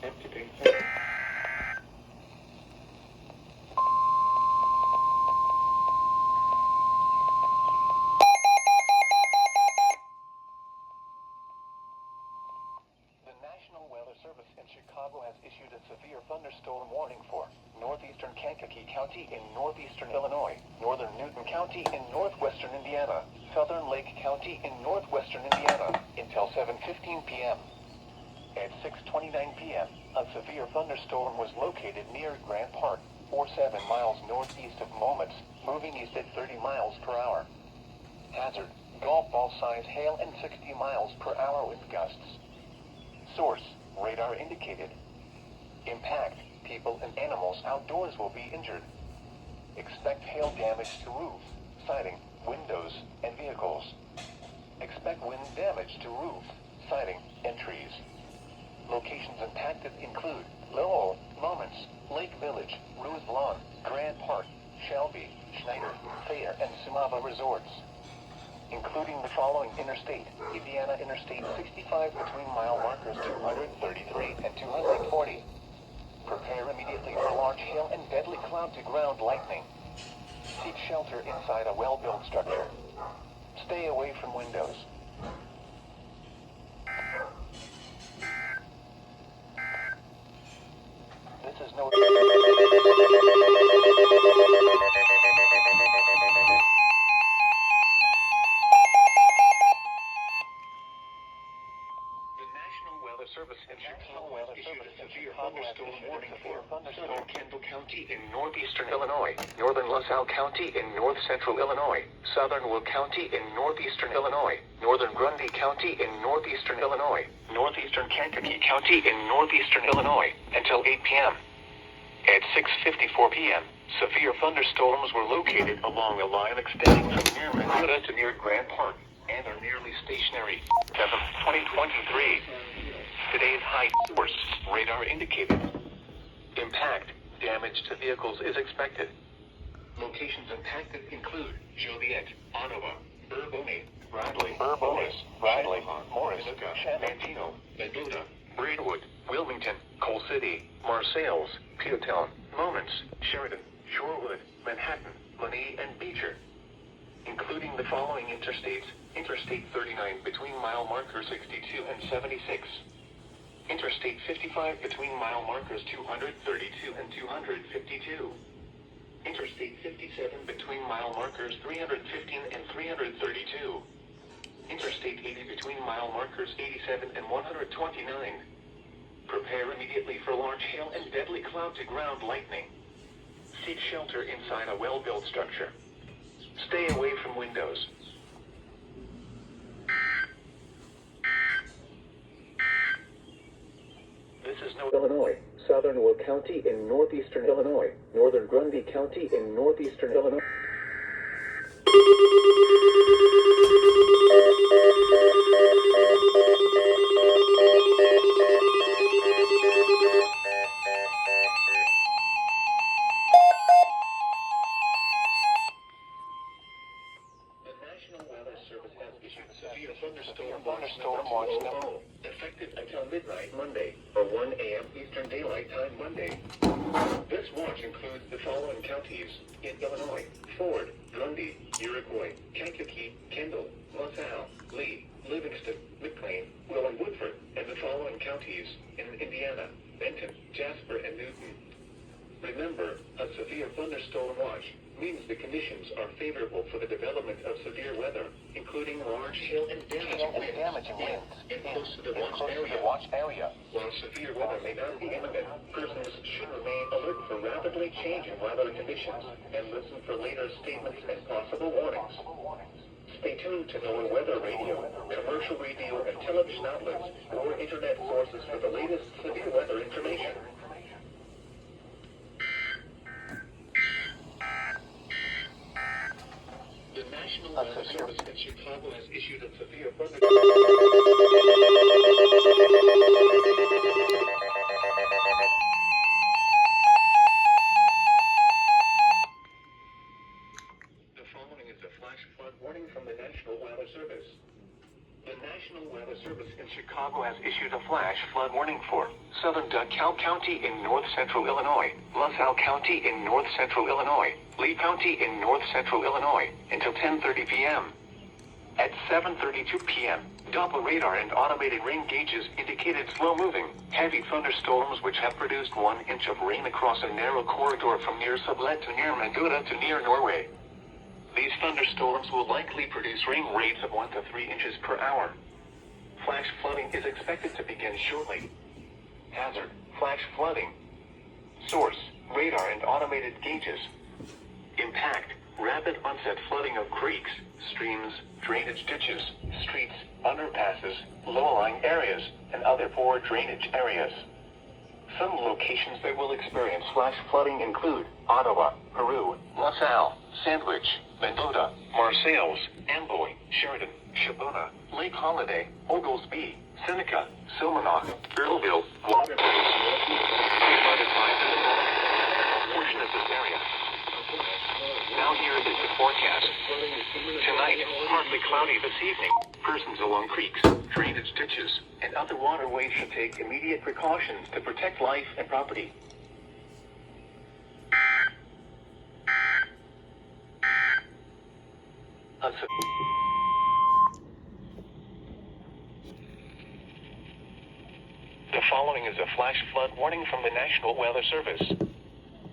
Empty. The National Weather Service in Chicago has issued a severe thunderstorm warning for northeastern Kankakee County in northeastern Illinois, northern Newton County in northwestern Indiana, southern Lake County in northwestern Indiana, until 7:15 p.m. At 6:29 p.m., a severe thunderstorm was located near Grant Park, 7 miles northeast of Moments, moving east at 30 miles per hour. Hazard, golf ball size hail and 60 miles per hour wind gusts. Source, radar indicated. Impact, people and animals outdoors will be injured. Expect hail damage to roof, siding, windows, and vehicles. Expect wind damage to roof, siding, and trees. Locations impacted include Lowell, Moments, Lake Village, Ruth Lawn, Grand Park, Shelby, Schneider, Thayer, and Sumava Resorts. Including the following interstate: Indiana Interstate 65 between mile markers 233 and 240. Prepare immediately for large hail and deadly cloud-to-ground lightning. Seek shelter inside a well-built structure. Stay away from windows. This is no... Service in Chicago has issued a severe thunderstorm warning for southern Kendall County in northeastern Illinois, northern LaSalle County in north central Illinois, southern Will County in northeastern Illinois, northern Grundy County in northeastern Illinois, northeastern Kankakee County in northeastern Illinois, until 8 p.m. At 6:54 p.m., severe thunderstorms were located along a line extending from near Minnesota to near Grant Park, and are nearly stationary. 7/2023. Today's high source, radar indicated. Impact, damage to vehicles is expected. Locations impacted include Joliet, Ottawa, Bourbonnais, Bradley, Morris, Mantino, Mendota, Braidwood, Wilmington, Coal City, Marseilles, Peatown, Moments, Sheridan, Shorewood, Manhattan, Monee, and Beecher. Including the following interstates: Interstate 39 between mile markers 62 and 76. Interstate 55 between mile markers 232 and 252. Interstate 57 between mile markers 315 and 332. Interstate 80 between mile markers 87 and 129. Prepare immediately for large hail and deadly cloud-to-ground lightning. Seek shelter inside a well-built structure. Stay away from windows. This is Illinois, southern Will County in northeastern Illinois, northern Grundy County in northeastern Illinois. The National Weather Service has issued severe thunderstorm watch now, effective until midnight Monday, or 1 a.m. Eastern Daylight Time Monday. This watch includes the following counties in Illinois: Ford, Grundy, Iroquois, Kankakee, Kendall, LaSalle, Lee, Livingston, McLean, Will, and Woodford, and the following counties in Indiana: Benton, Jasper, and Newton. Remember, a severe thunderstorm watch means the conditions are favorable for the development of severe weather, including large hail and damaging winds, and close to the watch area. While severe weather may not be imminent, persons should remain alert for rapidly changing weather conditions and listen for later statements and possible warnings. Stay tuned to NOAA Weather Radio, commercial radio and television outlets, or internet sources for the latest severe weather information. The National Weather Service in Chicago has issued a severe thunderstorm. The following is a flash flood warning from the National Weather Service. The National Weather Service in Chicago has issued a flash flood warning for southern DeKalb County in north-central Illinois, LaSalle County in north-central Illinois, Lee County in north-central Illinois, until 10:30 p.m. At 7:32 p.m., Doppler radar and automated rain gauges indicated slow-moving, heavy thunderstorms which have produced 1 inch of rain across a narrow corridor from near Sublet to near Manguda to near Norway. These thunderstorms will likely produce rain rates of 1 to 3 inches per hour. Flash flooding is expected to begin shortly. Hazard: flash flooding. Source: radar and automated gauges. Impact: rapid onset flooding of creeks, streams, drainage ditches, streets, underpasses, low-lying areas, and other poor drainage areas. Some locations that will experience flash flooding include Ottawa, Peru, LaSalle, Sandwich, Mendota, Marseilles, Amboy, Sheridan, Shabona, Lake Holiday, Oglesby, Seneca, Silmanock, Earlville, Waterbury, portion of this area. Now here is the forecast. Tonight, partly cloudy this evening. Persons along creeks, drainage ditches, and other waterways should take immediate precautions to protect life and property. The following is a flash flood warning from the National Weather Service.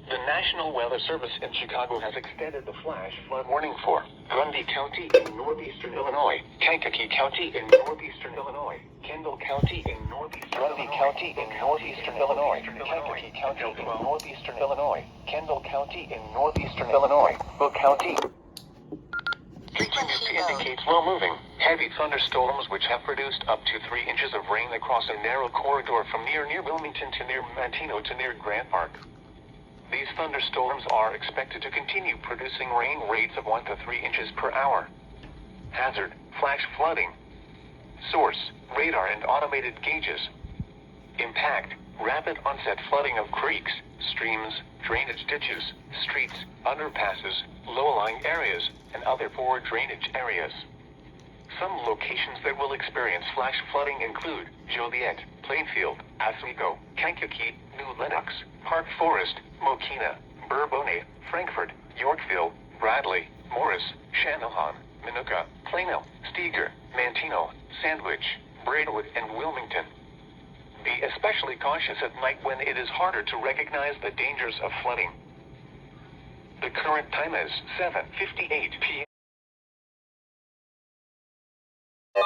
The National Weather Service in Chicago has extended the flash flood warning for Grundy County in northeastern Illinois, Kankakee County in northeastern Illinois, Kendall County in northeastern Grundy County in northeastern Illinois, Kankakee County in northeastern Illinois, Kendall County in northeastern Illinois, Will County. Continues to indicate slow-moving, heavy thunderstorms which have produced up to 3 inches of rain across a narrow corridor from near Wilmington to near Manteno to near Grant Park. These thunderstorms are expected to continue producing rain rates of 1 to 3 inches per hour. Hazard: flash flooding. Source: radar and automated gauges. Impact: rapid onset flooding of creeks, streams, drainage ditches, streets, underpasses, low-lying areas, and other poor drainage areas. Some locations that will experience flash flooding include Joliet, Plainfield, Oswego, Kankakee, New Lenox, Park Forest, Mokina, Bourbonnais, Frankfort, Yorkville, Bradley, Morris, Channahon, Minooka, Plano, Steger, Manteno, Sandwich, Braidwood, and Wilmington. Be especially cautious at night when it is harder to recognize the dangers of flooding. The current time is 7:58 p.m. The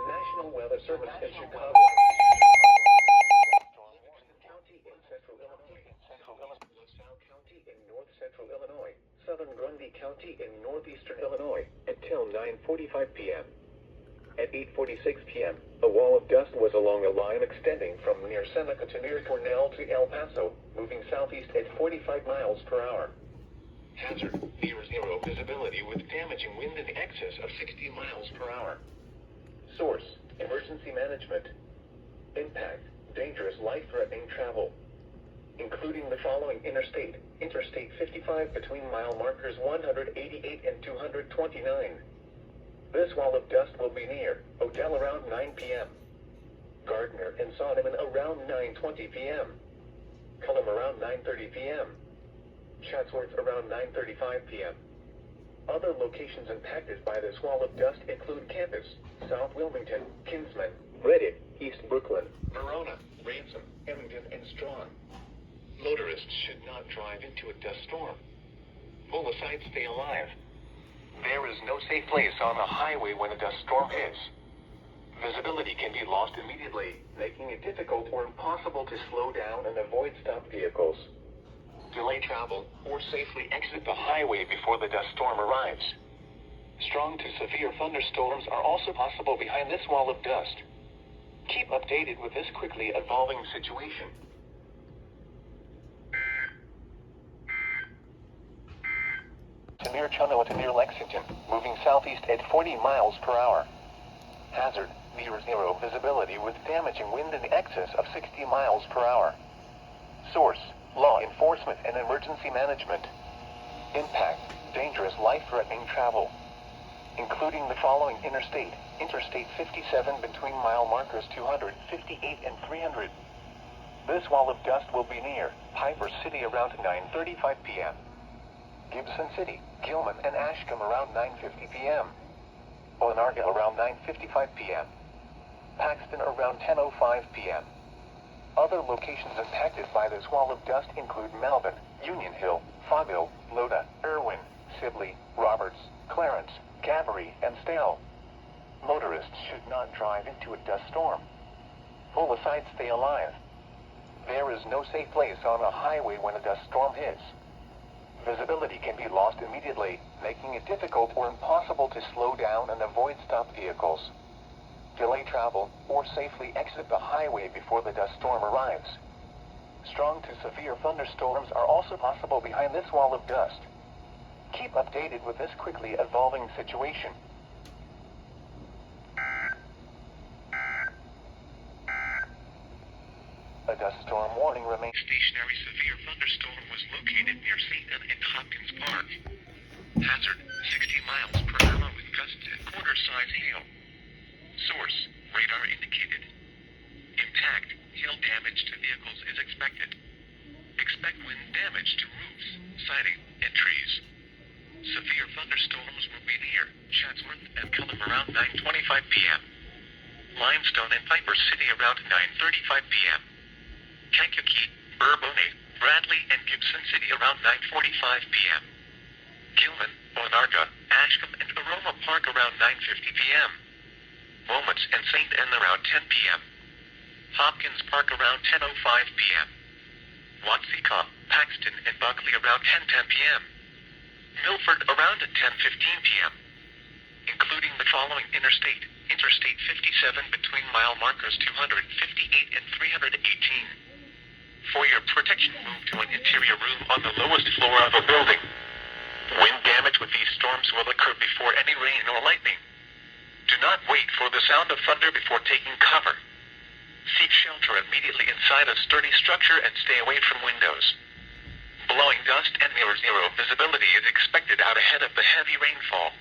National Weather Service in Chicago. County in central Illinois, LaSalle County in north-central Illinois, southern Grundy County in northeastern Illinois, until 9:45 p.m. At 8:46 p.m., a wall of dust was along a line extending from near Seneca to near Cornell to El Paso, moving southeast at 45 miles per hour. Hazard: near zero visibility with damaging wind in excess of 60 miles per hour. Source: emergency management. Impact: dangerous life-threatening travel, including the following interstate: Interstate 55 between mile markers 188 and 229. This wall of dust will be near Odell around 9 p.m. Gardner and Sonneman around 9:20 p.m. Cullum around 9:30 p.m. Chatsworth around 9:35 p.m. Other locations impacted by this wall of dust include Campus, South Wilmington, Kinsman, Reddit, East Brooklyn, Verona, Ransom, Emmington, and Strawn. Motorists should not drive into a dust storm. Pull aside, stay alive. There is no safe place on the highway when a dust storm hits. Visibility can be lost immediately, making it difficult or impossible to slow down and avoid stopped vehicles. Delay travel, or safely exit the highway before the dust storm arrives. Strong to severe thunderstorms are also possible behind this wall of dust. Keep updated with this quickly evolving situation. To near Chunnowa to near Lexington, moving southeast at 40 miles per hour. Hazard: near zero visibility with damaging wind in excess of 60 miles per hour. Source: law enforcement and emergency management. Impact: dangerous life-threatening travel. including the following interstate: Interstate 57 between mile markers 258 and 300. This wall of dust will be near Piper City around 9:35 p.m. Gibson City, Gilman, and Ashcombe around 9:50 p.m. Onarga around 9:55 p.m. Paxton around 10:05 p.m. Other locations impacted by this wall of dust include Melbourne, Union Hill, Fogville, Loda, Irwin, Sibley, Roberts, Clarence, Cavery, and Stale. Motorists should not drive into a dust storm. Pull aside, stay alive. There is no safe place on a highway when a dust storm hits. Visibility can be lost immediately, making it difficult or impossible to slow down and avoid stopped vehicles. Delay travel, or safely exit the highway before the dust storm arrives. Strong to severe thunderstorms are also possible behind this wall of dust. Keep updated with this quickly evolving situation. A dust storm warning remains. Stationary severe thunderstorm was located near St. Anne and Hopkins Park. Hazard, 60 miles per hour with gusts and quarter-size hail. Source, radar indicated. Impact, hail damage to vehicles is expected. Expect wind damage to roofs, siding, and trees. Severe thunderstorms will be near Chatsworth and Cullen around 9:25 p.m. Limestone and Piper City around 9:35 p.m. Kankakee, Bourbonnais, Bradley, and Gibson City around 9:45 p.m. Gilman, Onarga, Ashcombe, and Aroma Park around 9:50 p.m. Moments and St. Anne around 10 p.m. Hopkins Park around 10:05 p.m. Watseka, Paxton, and Buckley around 10:10 p.m. Milford around 10:15 p.m. Including the following interstate: Interstate 57 between mile markers 258 and 318. For your protection, move to an interior room on the lowest floor of a building. Wind damage with these storms will occur before any rain or lightning. Do not wait for the sound of thunder before taking cover. Seek shelter immediately inside a sturdy structure and stay away from windows. Blowing dust and near zero visibility is expected out ahead of the heavy rainfall.